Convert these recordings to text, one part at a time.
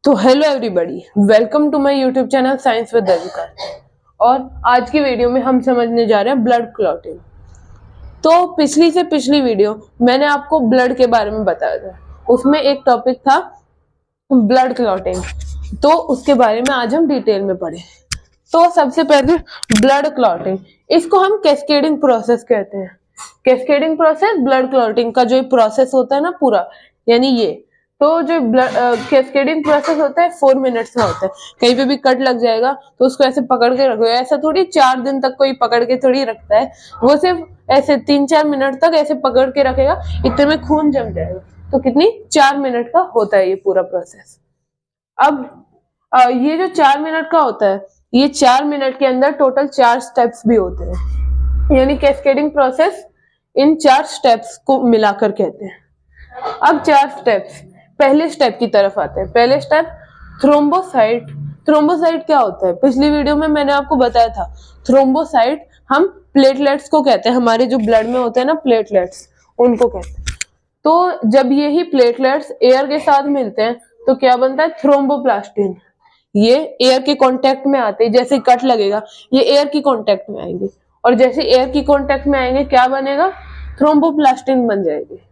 तो hello everybody, welcome to my YouTube channel science with Ravika. और आज की वीडियो में हम समझने जा रहे हैं ब्लड क्लॉटिंग। तो पिछली से पिछली वीडियो मैंने आपको ब्लड के बारे में बताया था, उसमें एक टॉपिक था ब्लड क्लॉटिंग। तो उसके बारे में आज हम डिटेल में पढ़े। तो सबसे पहले ब्लड क्लॉटिंग, इसको हम कैस्केडिंग प्रोसेस कहते हैं। कैस्केडिंग प्रोसेस ब्लड क्लॉटिंग का जो प्रोसेस होता है ना पूरा, यानी ये तो जो कैस्केडिंग प्रोसेस होता है 4 मिनट्स में होता है। कहीं पे भी कट लग जाएगा तो उसको ऐसे पकड़ के रखो, ऐसा थोड़ी 4 दिन तक कोई पकड़ के थोड़ी रखता है, वो सिर्फ ऐसे 3-4 मिनट तक ऐसे पकड़ के रखेगा, इतने में खून जम जाएगा। तो कितनी 4 मिनट का होता है ये पूरा प्रोसेस। अब ये जो 4 मिनट का होता है, ये 4 मिनट के अंदर टोटल 4 स्टेप्स भी होते हैं, यानी कैस्केडिंग प्रोसेस इन 4 स्टेप्स को मिलाकर कहते हैं। अब 4 स्टेप्स, पहले स्टेप की तरफ आते हैं। पहले स्टेप थ्रोम्बोसाइट। थ्रोम्बोसाइट क्या होता है? पिछली वीडियो में मैंने आपको बताया था। थ्रोम्बोसाइट हम प्लेटलेट्स को कहते हैं, हमारे जो ब्लड में होते हैं ना प्लेटलेट्स, उनको कहते हैं। तो जब यही प्लेटलेट्स एयर के साथ मिलते हैं तो क्या बनता है? थ्रोम्बोप्लास्टिन। ये एयर के कांटेक्ट में आते हैं, जैसे कट लगेगा ये एयर की कांटेक्ट में आएंगे, और जैसे एयर की कांटेक्ट में आएंगे क्या बनेगा? थ्रोम्बोप्लास्टिन बन जाएगी।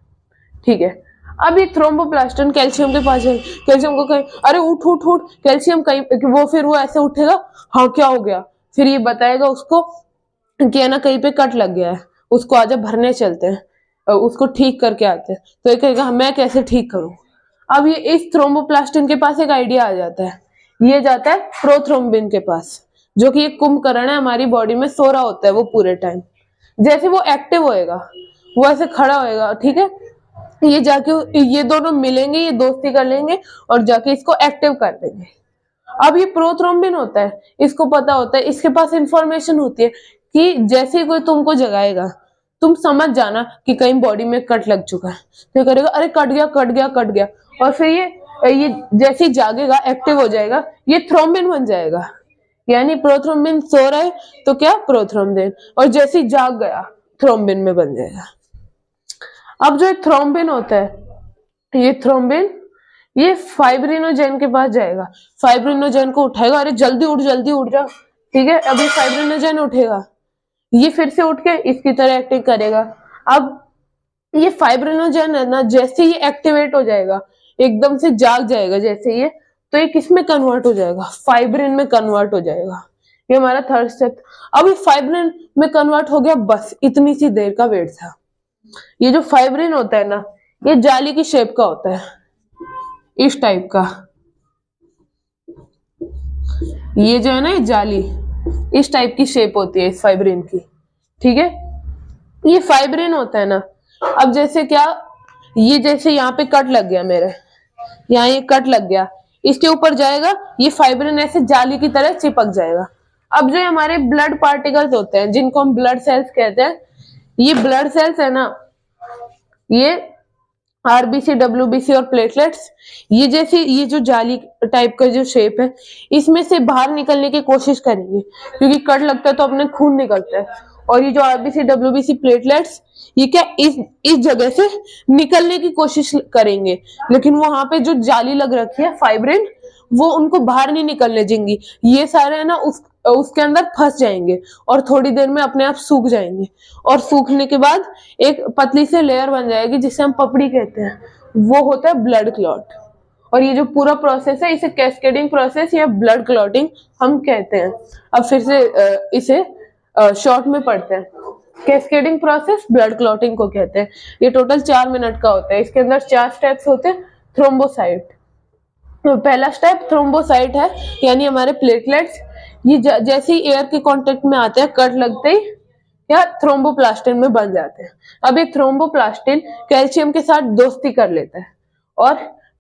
ठीक है। अब ये थ्रोम्बोप्लास्टिन कैल्शियम के पास जाएगी, कैल्शियम को कहीं अरे उठ उठ उठ, कैल्शियम कहीं, वो फिर वो ऐसे उठेगा, हाँ क्या हो गया, फिर ये बताएगा उसको कि है ना कहीं पे कट लग गया है, उसको आजा भरने चलते हैं, उसको ठीक करके आते हैं। तो ये कहेगा मैं कैसे ठीक करूं? अब ये इस थ्रोम्बोप्लास्टिन के पास एक आइडिया आ जाता है, ये जाता है प्रोथ्रोम्बिन के पास, जो कि एक कुंभकर्ण है हमारी बॉडी में, सो रहा होता है वो पूरे टाइम। जैसे वो एक्टिव होएगा, वो ऐसे खड़ा होएगा, ठीक है, ये जाके ये दोनों मिलेंगे, ये दोस्ती कर लेंगे और जाके इसको एक्टिव कर देंगे। अब ये प्रोथ्रोम्बिन होता है, इसको पता होता है, इसके पास इंफॉर्मेशन होती है कि जैसे कोई तुमको जगाएगा तुम समझ जाना कि कहीं बॉडी में कट लग चुका है। तो करेगा अरे कट गया कट गया कट गया, और फिर ये जैसे ही जागेगा एक्टिव हो जाएगा, ये थ्रोम्बिन बन जाएगा। यानी प्रोथ्रोम्बिन सो रहा है तो क्या? प्रोथ्रोम्बिन, और जैसे ही जाग गया थ्रोम्बिन में बन जाएगा। अब जो थ्रोम्बिन होता है, ये थ्रोम्बिन ये फाइब्रिनोजेन के पास जाएगा, फाइब्रिनोजेन को उठाएगा, अरे जल्दी उठ जा, ठीक है। अभी फाइब्रिनोजेन उठेगा, ये फिर से उठ के इसकी तरह एक्टिव करेगा। अब ये फाइब्रिनोजेन है ना, जैसे ये एक्टिवेट हो जाएगा, एकदम से जाग जाएगा जैसे ये, तो ये किस में कन्वर्ट हो जाएगा? फाइब्रिन में कन्वर्ट हो जाएगा। ये हमारा थर्ड स्टेप। अब ये फाइब्रिन में कन्वर्ट हो गया, बस इतनी सी देर का वेट था। ये जो फाइब्रिन होता है ना, ये जाली की शेप का होता है, इस टाइप का। ये जो है ना, ये जाली इस टाइप की शेप होती है इस फाइब्रिन की, ठीक है। ये फाइब्रिन होता है ना, अब जैसे क्या, ये जैसे यहाँ पे कट लग गया मेरे, यहाँ ये कट लग गया, इसके ऊपर जाएगा, ये फाइब्रिन ऐसे जाली की तरह चिपक जाएगा। अब जो हमारे ब्लड पार्टिकल्स होते हैं, जिनको हम ब्लड सेल्स कहते हैं, ये ब्लड सेल्स है ना, ये आरबीसी, डब्ल्यूबीसी और प्लेटलेट्स, ये जैसे ये जो जाली टाइप का जो शेप है, इसमें से बाहर निकलने की कोशिश करेंगे, क्योंकि कट लगता है तो अपने खून निकलता है। और ये जो आरबीसी, डब्ल्यूबीसी, प्लेटलेट्स, ये क्या इस जगह से निकलने की कोशिश करेंगे, लेकिन वहां पे जो जाली लग रखी है फाइब्रिन, वो उनको बाहर नहीं निकलने देंगी। ये सारे है ना उसके अंदर फंस जाएंगे और थोड़ी देर में अपने आप सूख जाएंगे, और सूखने के बाद एक पतली से लेयर बन जाएगी जिसे हम पपड़ी कहते हैं, वो होता है ब्लड क्लॉट। और ये जो पूरा प्रोसेस है, इसे कैस्केडिंग प्रोसेस या ब्लड क्लॉटिंग हम कहते हैं। अब फिर से इसे शॉर्ट में पढ़ते हैं। कैस्केडिंग प्रोसेस ब्लड क्लॉटिंग को कहते हैं। ये टोटल 4 मिनट का होता है, इसके अंदर 4 स्टेप्स होते हैं। थ्रोम्बोसाइट, पहला स्टेप थ्रोम्बोसाइट है, यानी हमारे प्लेटलेट्स, ये जैसे ही एयर के कांटेक्ट में आते हैं, कट लगते ही या थ्रोम्बोप्लास्टिन में बन जाते हैं। अब ये थ्रोम्बोप्लास्टिन कैल्शियम के साथ दोस्ती कर लेता है और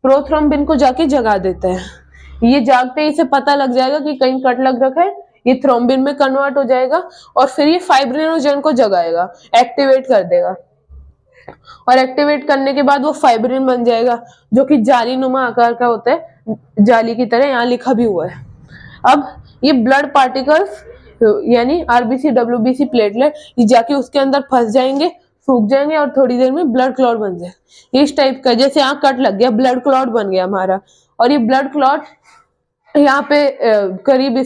प्रोथ्रोम्बिन को जाके जगा देता है। ये जागते ही इसे पता लग जाएगा कि कहीं कट लग रखा है, ये थ्रोम्बिन में कन्वर्ट हो जाएगा और फिर ये फाइब्रिनोजेन को जगाएगा, एक्टिवेट कर देगा, और एक्टिवेट करने के बाद वो फाइब्रिन बन जाएगा, जो कि जाली नुमा आकार का होता है, जाली की तरह, यहाँ लिखा भी हुआ है। अब ये ब्लड पार्टिकल्स यानी आरबीसी, डब्ल्यूबीसी, प्लेटलेट, ये जाके उसके अंदर फंस जाएंगे, सूख जाएंगे और थोड़ी देर में ब्लड क्लॉट बन जाए इस टाइप का। जैसे यहाँ कट लग गया, ब्लड क्लॉट बन गया हमारा, और ये ब्लड क्लॉट यहाँ पे करीब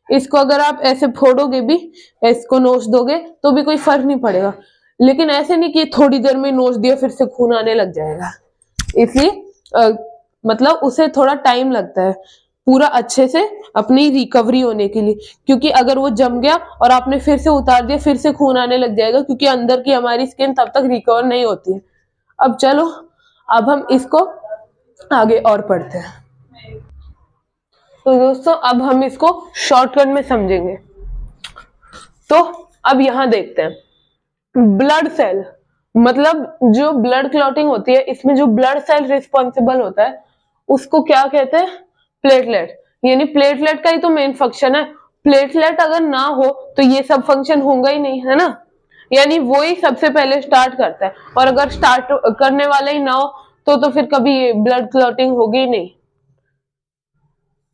इसको अगर आप ऐसे फोड़ोगे भी, इसको नोच दोगे तो भी कोई फर्क नहीं पड़ेगा। लेकिन ऐसे नहीं कि थोड़ी देर में नोच दिया फिर से खून आने लग जाएगा, इसलिए मतलब उसे थोड़ा टाइम लगता है पूरा अच्छे से अपनी रिकवरी होने के लिए। क्योंकि अगर वो जम गया और आपने फिर से उतार दिया फिर से खून आने लग जाएगा, क्योंकि अंदर की हमारी स्किन तब तक रिकवर नहीं होती है। अब चलो, अब हम इसको आगे और पढ़ते हैं। तो दोस्तों अब हम इसको शॉर्टकट में समझेंगे। तो अब यहां देखते हैं, ब्लड सेल मतलब जो ब्लड क्लॉटिंग होती है, इसमें जो ब्लड सेल रिस्पॉन्सिबल होता है उसको क्या कहते हैं? प्लेटलेट। यानी प्लेटलेट का ही तो मेन फंक्शन है। प्लेटलेट अगर ना हो तो ये सब फंक्शन होगा ही नहीं, है ना। यानी वो ही सबसे पहले स्टार्ट करता है, और अगर स्टार्ट करने वाला ही ना हो तो फिर कभी ब्लड क्लॉटिंग होगी ही नहीं।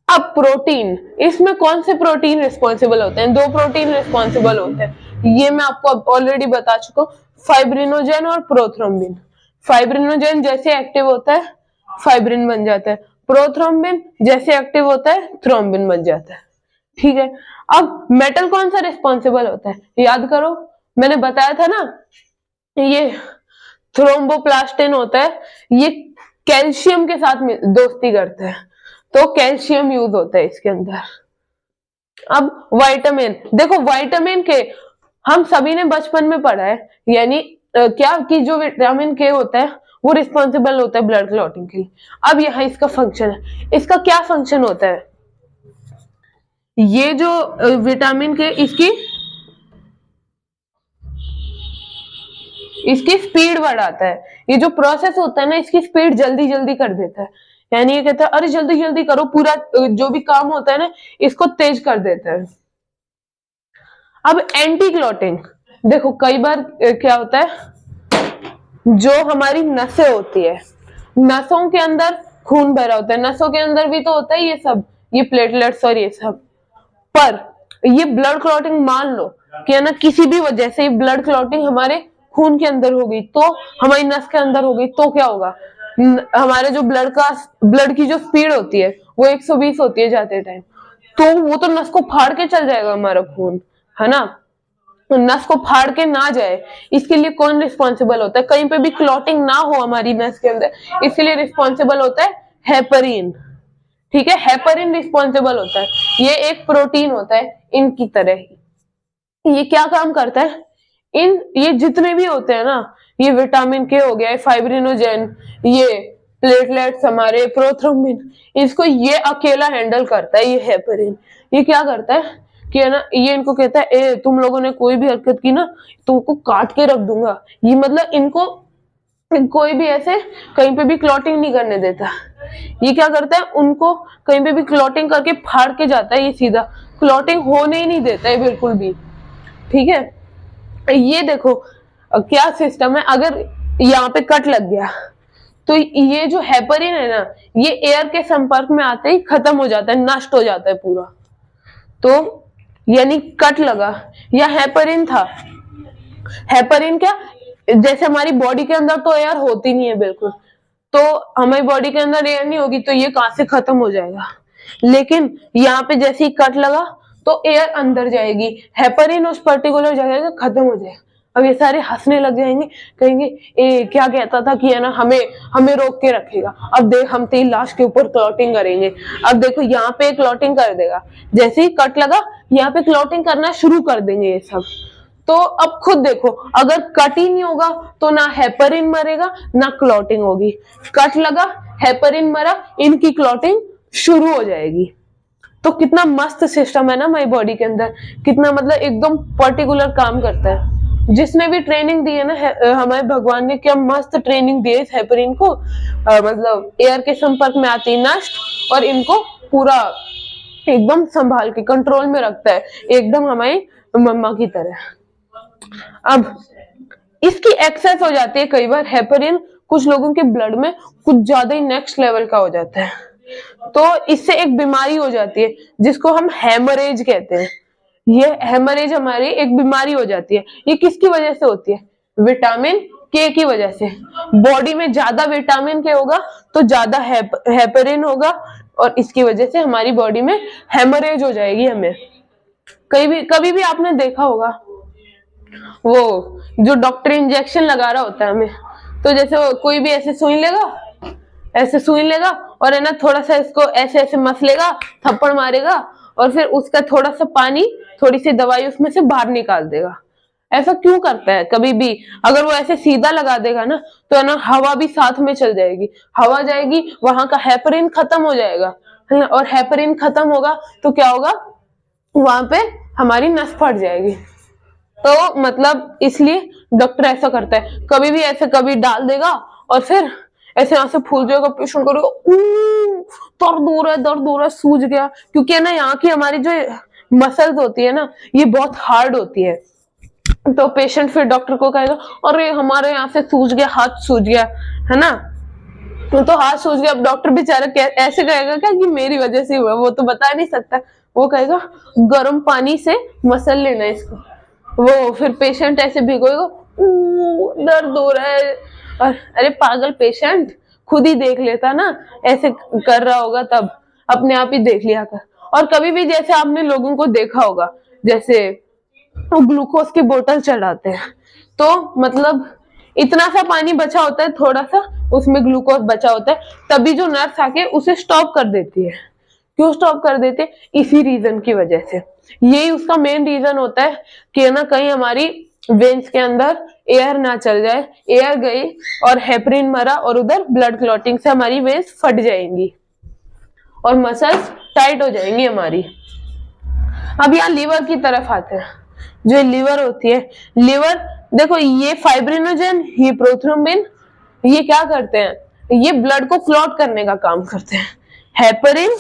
अब प्रोटीन, इसमें कौन से प्रोटीन रिस्पॉन्सिबल होते हैं? 2 प्रोटीन रिस्पॉन्सिबल होते हैं, ये मैं आपको ऑलरेडी बता चुका हूँ, फाइब्रिनोजेन और प्रोथ्रोम्बिन। फाइब्रिनोजेन जैसे एक्टिव होता है फाइब्रिन बन जाता है, प्रोथ्रोम्बिन जैसे एक्टिव होता है थ्रोम्बिन बन जाता है। ठीक है, अब मेटल कौन सा रिस्पॉन्सिबल होता है? याद करो, मैंने बताया था ना, ये थ्रोम्बोप्लास्टिन होता है, ये कैल्शियम के साथ दोस्ती करता है, तो कैल्शियम यूज होता है इसके अंदर। अब विटामिन, देखो विटामिन के हम सभी ने बचपन में पढ़ा है, यानी क्या कि जो विटामिन के होता है वो रिस्पॉन्सिबल होता है ब्लड क्लॉटिंग के लिए। अब यहाँ इसका फंक्शन है, इसका क्या फंक्शन होता है? ये जो विटामिन के इसकी स्पीड बढ़ाता है। ये जो प्रोसेस होता है ना, इसकी स्पीड जल्दी जल्दी कर देता है। यानी ये कहता है अरे जल्दी जल्दी करो, पूरा जो भी काम होता है ना इसको तेज कर देता है। अब एंटी क्लॉटिंग, देखो कई बार क्या होता है, जो हमारी नसें होती है, नसों के अंदर खून भरा होता है, नसों के अंदर भी तो होता है ये सब, ये प्लेटलेट्स और ये सब, पर ये ब्लड क्लॉटिंग मान लो कि है ना, किसी भी वजह से ब्लड क्लॉटिंग हमारे खून के अंदर हो गई, तो हमारी नस के अंदर हो गई, तो क्या होगा? हमारे जो ब्लड की जो स्पीड होती है वो 120 होती है जाते टाइम, तो वो तो नस को फाड़ के चल जाएगा हमारा खून, है ना। तो नस को फाड़ के ना जाए इसके लिए कौन रिस्पॉन्सिबल होता है? कहीं पे भी क्लॉटिंग ना हो हमारी नस के अंदर, इसके लिए रिस्पॉन्सिबल होता है हेपरिन। ठीक है, हेपरिन रिस्पॉन्सिबल होता है, ये एक प्रोटीन होता है इनकी तरह ही। ये क्या काम करता है? ये जितने भी होते हैं ना, ये विटामिन के हो गया, फाइब्रिनोजेन, ये प्लेटलेट्स हमारे, प्रोथ्रोम्बिन, इसको ये अकेला हैंडल करता है। ये हेपरिन ये क्या करता है कि है ना, ये इनको कहता है ए तुम लोगों ने कोई भी हरकत की ना तुमको काट के रख दूंगा। ये मतलब इनको कोई भी ऐसे कहीं पे भी क्लॉटिंग नहीं करने देता। ये क्या करता है, उनको कहीं पे भी क्लॉटिंग करके फाड़ के जाता है, ये सीधा क्लॉटिंग होने ही नहीं देता है बिल्कुल भी। ठीक है, ये देखो क्या सिस्टम है, अगर यहाँ पे कट लग गया तो ये जो हेपरिन है ना, ये एयर के संपर्क में आते ही खत्म हो जाता है, नष्ट हो जाता है पूरा। तो यानी कट लगा या हेपरिन था, हेपरिन क्या, जैसे हमारी बॉडी के अंदर तो एयर होती नहीं है बिल्कुल, तो हमारी बॉडी के अंदर एयर नहीं होगी तो ये कहां से खत्म हो जाएगा। लेकिन यहाँ पे जैसे ही कट लगा तो एयर अंदर जाएगी, हेपरिन उस पर्टिकुलर जगह का खत्म हो जाएगा। अब ये सारे हंसने लग जाएंगे, कहेंगे ए क्या कहता था कि है ना हमें रोक के रखेगा, अब देख हम तेरी लाश के ऊपर क्लॉटिंग करेंगे। अब देखो यहाँ पे क्लॉटिंग कर देगा, जैसे ही कट लगा यहाँ पे क्लॉटिंग करना शुरू कर देंगे ये सब। तो अब खुद देखो, अगर कट ही नहीं होगा तो ना हेपरिन मरेगा ना क्लॉटिंग होगी, कट लगा हेपरिन मरा, इनकी क्लॉटिंग शुरू हो जाएगी। तो कितना मस्त सिस्टम है ना हमारी बॉडी के अंदर, कितना मतलब एकदम पर्टिकुलर काम करता है। जिसने भी ट्रेनिंग दी है ना हमारे भगवान ने, क्या मस्त ट्रेनिंग दी है इस हेपरिन को, मतलब एयर के संपर्क में आती नष्ट, और इनको पूरा एकदम संभाल के कंट्रोल में रखता है, एकदम हमारी मम्मा की तरह। अब इसकी एक्सेस हो जाती है कई बार, हेपरिन कुछ लोगों के ब्लड में कुछ ज्यादा ही नेक्स्ट लेवल का हो जाता है, तो इससे एक बीमारी हो जाती है जिसको हम हेमरेज कहते हैं। ये हेमरेज हमारी एक बीमारी हो जाती है। ये किसकी वजह से होती है? विटामिन के की वजह से। बॉडी में ज्यादा विटामिन के होगा तो ज्यादा हेपरिन होगा, और इसकी वजह से हमारी बॉडी में हेमरेज हो जाएगी। हमें कभी भी आपने देखा होगा वो जो डॉक्टर इंजेक्शन लगा रहा होता है हमें, तो जैसे कोई भी ऐसे सुई लेगा और है ना थोड़ा सा इसको ऐसे ऐसे मस लेगा, थप्पड़ मारेगा, और फिर उसका थोड़ा सा पानी, थोड़ी सी दवाई उसमें से बाहर निकाल देगा। ऐसा क्यों करता है? कभी भी अगर वो ऐसे सीधा लगा देगा ना, तो है ना हवा भी साथ में चल जाएगी, हवा जाएगी, वहां का हेपरिन खत्म हो जाएगा, है ना, और हेपरिन खत्म होगा तो क्या होगा, वहां पे हमारी नस फट जाएगी। तो मतलब इसलिए डॉक्टर ऐसा करता है, कभी भी ऐसे कभी डाल देगा और फिर ऐसे यहाँ से फूल जाएगा, पेशेंट करेगा दर्द हो रहा है, सूज गया, क्योंकि है ना यहाँ की हमारी जो मसल्स होती है ना, ये बहुत हार्ड होती है। तो पेशेंट फिर डॉक्टर को कहेगा, अरे हमारे यहाँ से सूज गया, हाथ सूज गया, है ना, तो हाथ सूज गया। अब डॉक्टर बेचारा ऐसे कहेगा क्या कि मेरी वजह से हुआ, वो तो बता नहीं सकता। वो कहेगा गर्म पानी से मसल लेना इसको, वो फिर पेशेंट ऐसे भिगोएगा, दर्द हो रहा है, और अरे पागल पेशेंट, खुद ही देख लेता ना, ऐसे कर रहा होगा तब अपने आप ही देख लिया कर। और कभी भी जैसे आपने लोगों को देखा होगा, जैसे ग्लूकोज की बोतल चढ़ाते हैं, तो मतलब इतना सा पानी बचा होता है, थोड़ा सा उसमें ग्लूकोज बचा होता है, तभी जो नर्स आके उसे स्टॉप कर देती है। क्यों स्टॉप कर देते? इसी रीजन की वजह से। यही उसका मेन रीजन होता है कि ना कहीं हमारी वेन्स के अंदर एयर ना चल जाए, एयर गई और हेपरिन मरा और उधर ब्लड क्लॉटिंग से हमारी वेन्स फट जाएंगी और मसल्स टाइट हो जाएंगी हमारी। अब यहाँ लीवर की तरफ आते हैं। जो लीवर होती है, लीवर देखो, ये फाइब्रिनोजन, ये प्रोथ्रोम्बिन, ये क्या करते हैं, ये ब्लड को क्लॉट करने का काम करते हैं। हेपरिन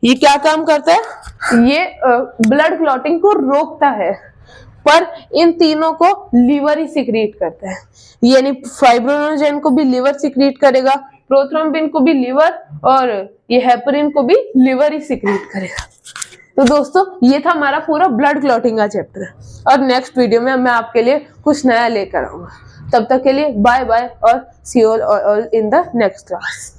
ये क्या काम करता है, ये ब्लड क्लॉटिंग को रोकता है, पर इन तीनों को लीवर ही सिक्रीट करता है। यानी फाइब्रिनोजन को भी लीवर सिक्रीट करेगा, प्रोथ्रोम्बिन को भी लीवर, और ये हेपरिन को भी लीवर ही सिक्रीट करेगा। तो दोस्तों ये था हमारा पूरा ब्लड क्लॉटिंग का चैप्टर, और नेक्स्ट वीडियो में मैं आपके लिए कुछ नया लेकर आऊंगा। तब तक के लिए बाय बाय, और see you all in the next class.